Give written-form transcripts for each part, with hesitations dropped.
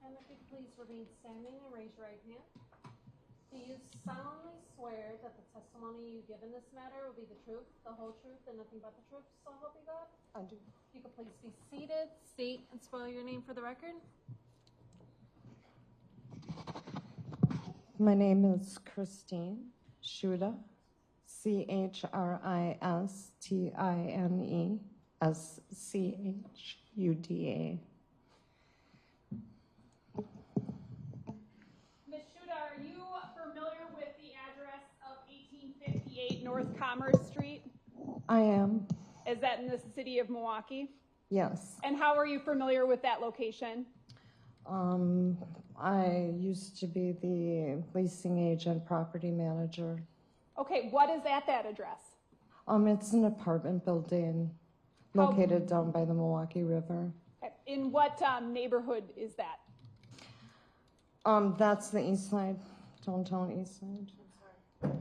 And if you please remain standing and raise your right hand. Do you solemnly swear that the testimony you give in this matter will be the truth, the whole truth, and nothing but the truth, so help you God? I do. You can please be seated, state and spell your name for the record. My name is Christine Schuda, ChristineSchuda, Ms. Schuda, are you familiar with the address of 1858 North Commerce Street? I am. Is that in the city of Milwaukee? Yes. And how are you familiar with that location? I used to be the leasing agent, property manager. Okay, what is at that address? It's an apartment building located down by the Milwaukee River. Okay. In what neighborhood is that? That's the east side, downtown east side.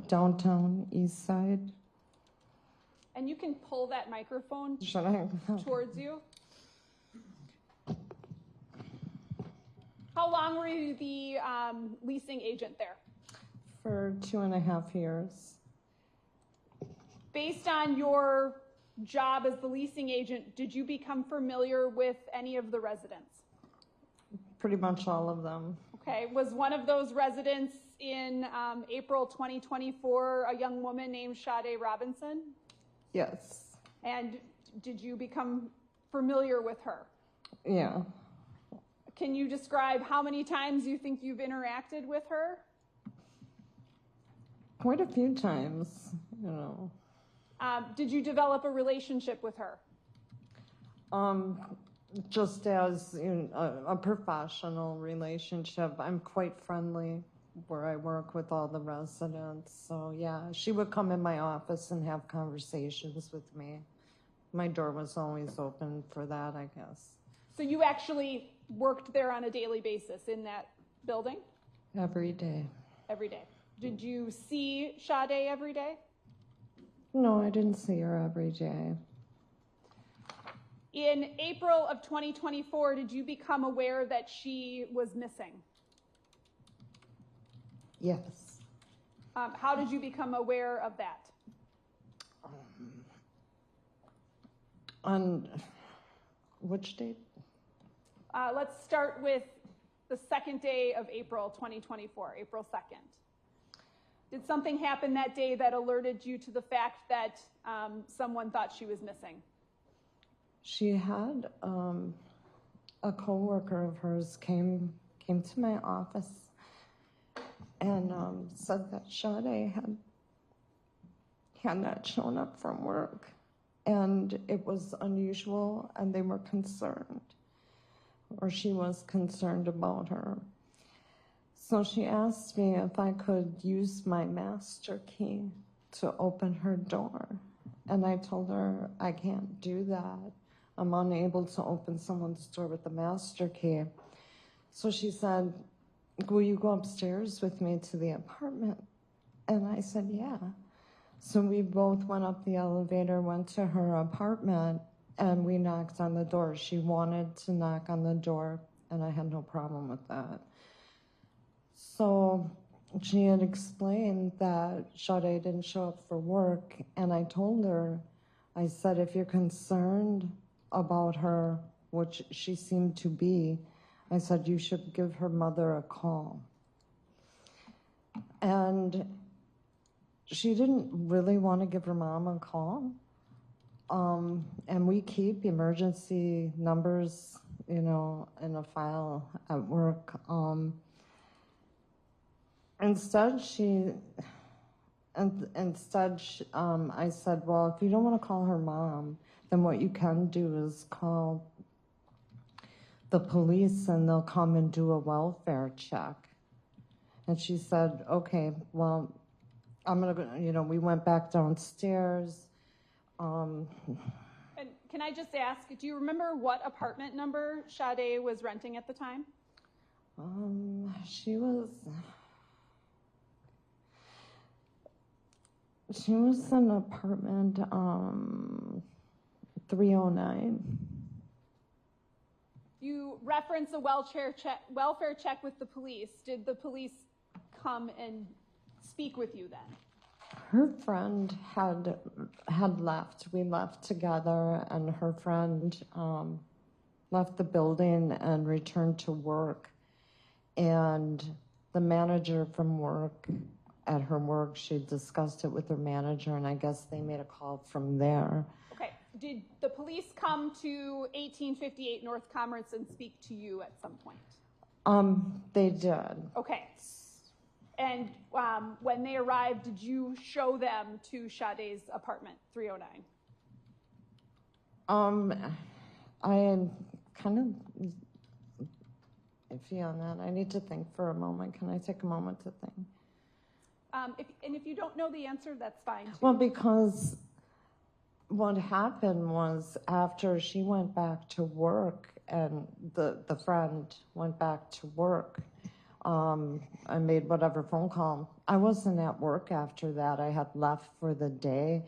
Downtown east side. And you can pull that microphone Should I? towards you. How long were you the leasing agent there? For 2.5 years. Based on your job as the leasing agent, did you become familiar with any of the residents? Pretty much all of them. Okay, was one of those residents in April 2024 a young woman named Sade Robinson? Yes. And did you become familiar with her? Yeah. Can you describe how many times you think you've interacted with her? Quite a few times, you know. Did you develop a relationship with her? Just as a professional relationship. I'm quite friendly where I work with all the residents. So yeah, she would come in my office and have conversations with me. My door was always open for that, I guess. So you actually worked there on a daily basis in that building? Every day. Every day. Did you see Sade every day? No, I didn't see her every day. In April of 2024, did you become aware that she was missing? Yes. How did you become aware of that? On which date? Let's start with the second day of April 2024, April 2nd. Did something happen that day that alerted you to the fact that someone thought she was missing? She had a coworker of hers came to my office and said that Sade had not shown up from work, and it was unusual, and they were concerned, or she was concerned about her. So she asked me if I could use my master key to open her door, and I told her I can't do that. I'm unable to open someone's door with a master key. So she said, will you go upstairs with me to the apartment? And I said, yeah. So we both went up the elevator, went to her apartment, and we knocked on the door. She wanted to knock on the door, and I had no problem with that. So she had explained that Sade didn't show up for work, and I told her, I said, if you're concerned about her, which she seemed to be, I said, you should give her mother a call. And she didn't really want to give her mom a call. And we keep emergency numbers, you know, in a file at work. Instead, I said, well, if you don't want to call her mom, then what you can do is call the police and they'll come and do a welfare check. And she said, okay, well, I'm going to, you know, we went back downstairs. And can I just ask, do you remember what apartment number Sade was renting at the time? She was in apartment 309. You reference a welfare check with the police. Did the police come and speak with you then? Her friend had left. We left together, and her friend left the building and returned to work. And the manager from work, at her work, she discussed it with her manager, and I guess they made a call from there. Okay. Did the police come to 1858 North Commerce and speak to you at some point? They did. Okay. And when they arrived, did you show them to Sade's apartment, 309? I am kind of iffy on that. I need to think for a moment. Can I take a moment to think? If you don't know the answer, that's fine too. Well, because what happened was after she went back to work and the friend went back to work, I made whatever phone call. I wasn't at work after that. I had left for the day.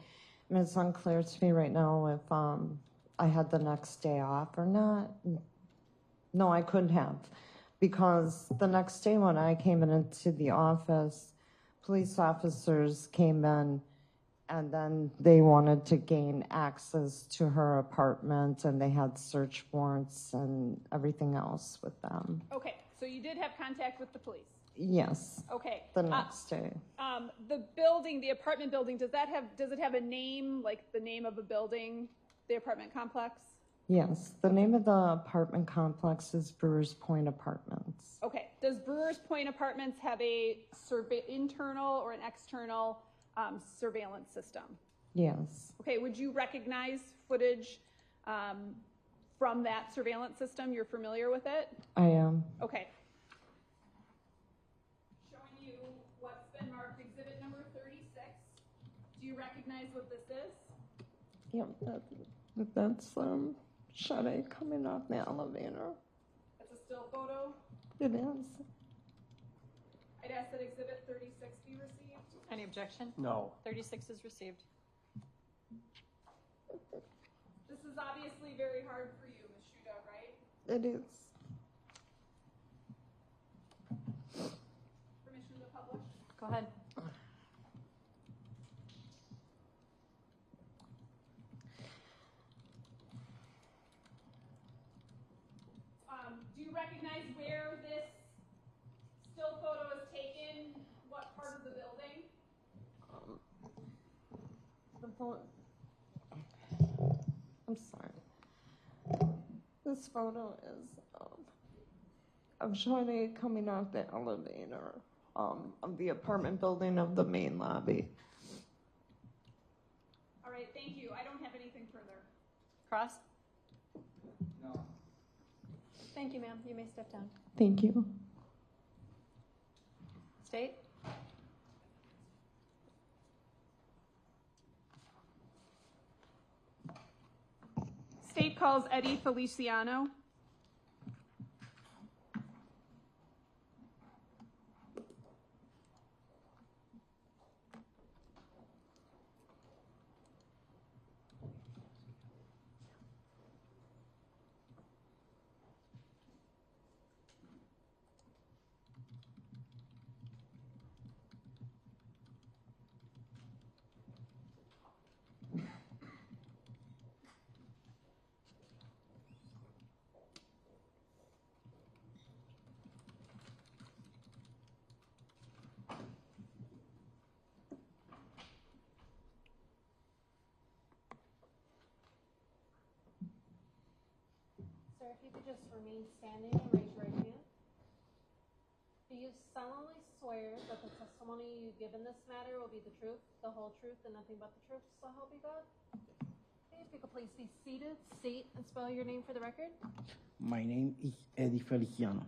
I mean, it's unclear to me right now if I had the next day off or not. No, I couldn't have, because the next day when I came into the office, police officers came in, and then they wanted to gain access to her apartment, and they had search warrants and everything else with them. Okay, so you did have contact with the police? Yes. Okay. The next day. The building, the apartment building, does it have a name, like the name of a building, the apartment complex? Yes. The name of the apartment complex is Brewers Point Apartments. Okay. Does Brewers Point Apartments have a internal or an external surveillance system? Yes. Okay. Would you recognize footage from that surveillance system? You're familiar with it? I am. Okay. Showing you what's been marked exhibit number 36. Do you recognize what this is? Yep. That's Sade coming off the elevator. That's a still photo. It is. I'd ask that exhibit 36 be received. Any objection? No. 36 is received. This is obviously very hard for you, Ms. Shuda, right? It is. Permission to publish? Go ahead. Do you recognize where this still photo is taken? What part of the building? I'm sorry. This photo is of Sade coming off the elevator of the apartment building of the main lobby. All right, thank you. I don't have anything further. Cross? No. Thank you, ma'am. You may step down. Thank you. State? State calls Eddie Feliciano. Sir, if you could just remain standing and raise your right hand. Do you solemnly swear that the testimony you give in this matter will be the truth, the whole truth, and nothing but the truth, so help you God? Okay, if you could please be seated, state and spell your name for the record. My name is Eddie Feliciano.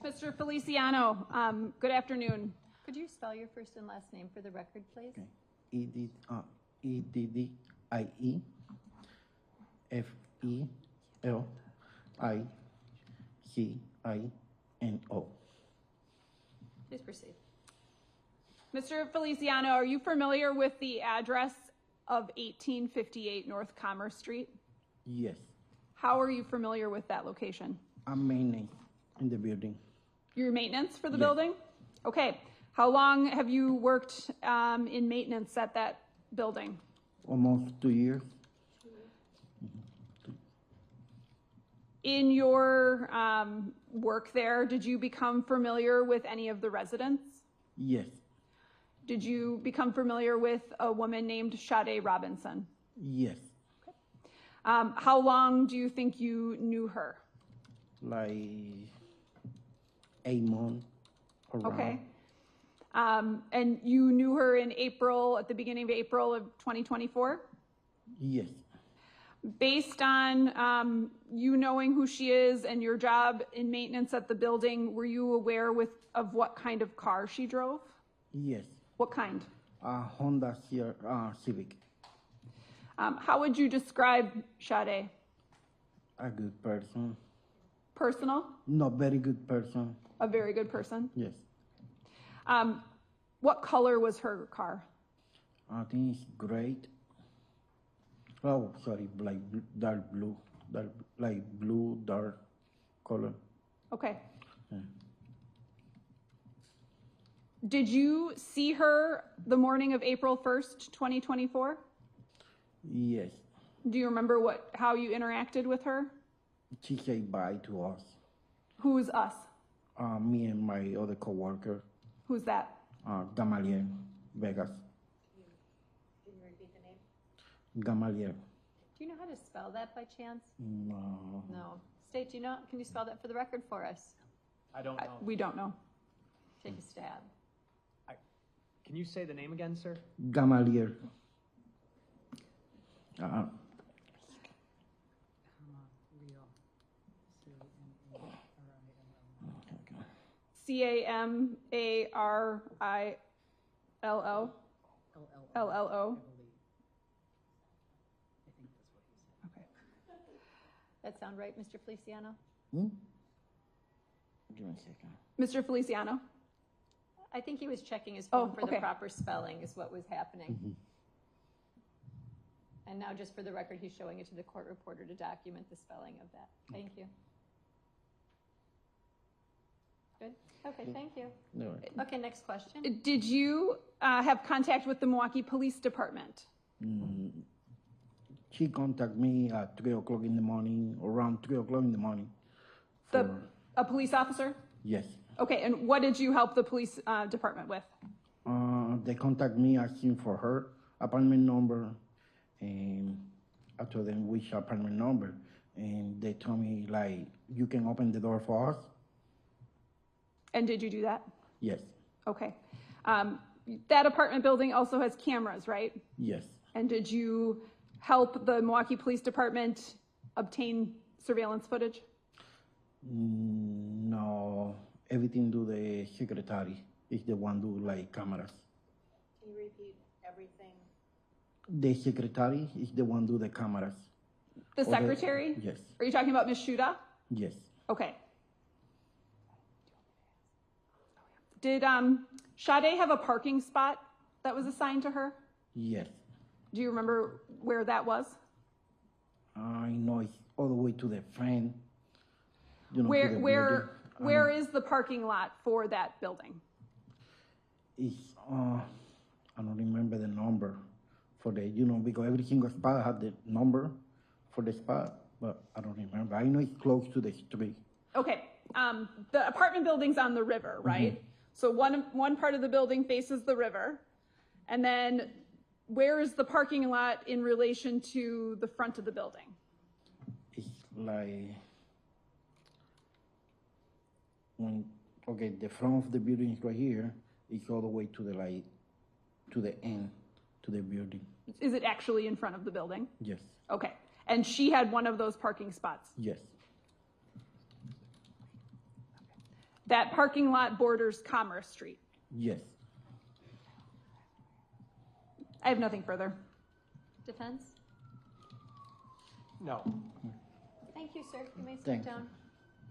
Mr. Feliciano, good afternoon. Could you spell your first and last name for the record, please? Okay. Eddie Feliciano. Please proceed. Mr. Feliciano, are you familiar with the address of 1858 North Commerce Street? Yes. How are you familiar with that location? I'm mainly in the building. Your maintenance for the Yes. building? Okay. How long have you worked in maintenance at that building? Almost 2 years. In your work there, did you become familiar with any of the residents? Yes. Did you become familiar with a woman named Sade Robinson? Yes. How long do you think you knew her? Like 8 months around. Okay. And you knew her in April, at the beginning of April of 2024? Yes. Based on you knowing who she is and your job in maintenance at the building, were you aware of what kind of car she drove? Yes. What kind? Honda Civic. How would you describe Sade? A good person. Personal? Not very good person. A very good person? Yes. What color was her car? I think it's great. Oh, sorry, like dark blue, like blue, dark color. Okay. Yeah. Did you see her the morning of April 1st, 2024? Yes. Do you remember how you interacted with her? She said bye to us. Who's us? Me and my other coworker, Who's that? Gamaliel, Vegas. Can you repeat the name? Gamaliel. Do you know how to spell that by chance? No. No. State, do you know? Can you spell that for the record for us? I don't know. We don't know. Take a stab. Can you say the name again, sir? Gamaliel. Camarilo? LLO? Okay. That sound right, Mr. Feliciano? Give me a second. Mr. Feliciano? I think he was checking his phone Oh, for the okay. proper spelling is what was happening. And now just for the record, he's showing it to the court reporter to document the spelling of that. Thank you. Good? Okay, thank you. No. Okay, next question. Did you have contact with the Milwaukee Police Department? She contacted me at 3 o'clock in the morning, around 3 o'clock in the morning. A police officer? Yes. Okay, and what did you help the police department with? They contact me asking for her apartment number, and I told them which apartment number, and they told me, like, you can open the door for us. And did you do that? Yes. Okay. That apartment building also has cameras, right? Yes. And did you help the Milwaukee Police Department obtain surveillance footage? No, everything do the secretary is the one do like cameras. Can you repeat everything? The secretary is the one do the cameras. The secretary? Yes. Are you talking about Ms. Shuda? Yes. Okay. Did Sade have a parking spot that was assigned to her? Yes. Do you remember where that was? I know it's all the way to the front. You know, to Where the where building. where is the parking lot for that building? It's I don't remember the number for the, because every single spot had the number for the spot, but I don't remember. I know it's close to the street. Okay. The apartment building's on the river, right? So one part of the building faces the river, and then where is the parking lot in relation to the front of the building? It's like the front of the building is right here. It's all the way to the end, to the building. Is it actually in front of the building? Yes. Okay. And she had one of those parking spots. Yes. That parking lot borders Commerce Street. Yes. I have nothing further. Defense? No. Thank you, sir. You may sit Thanks. down.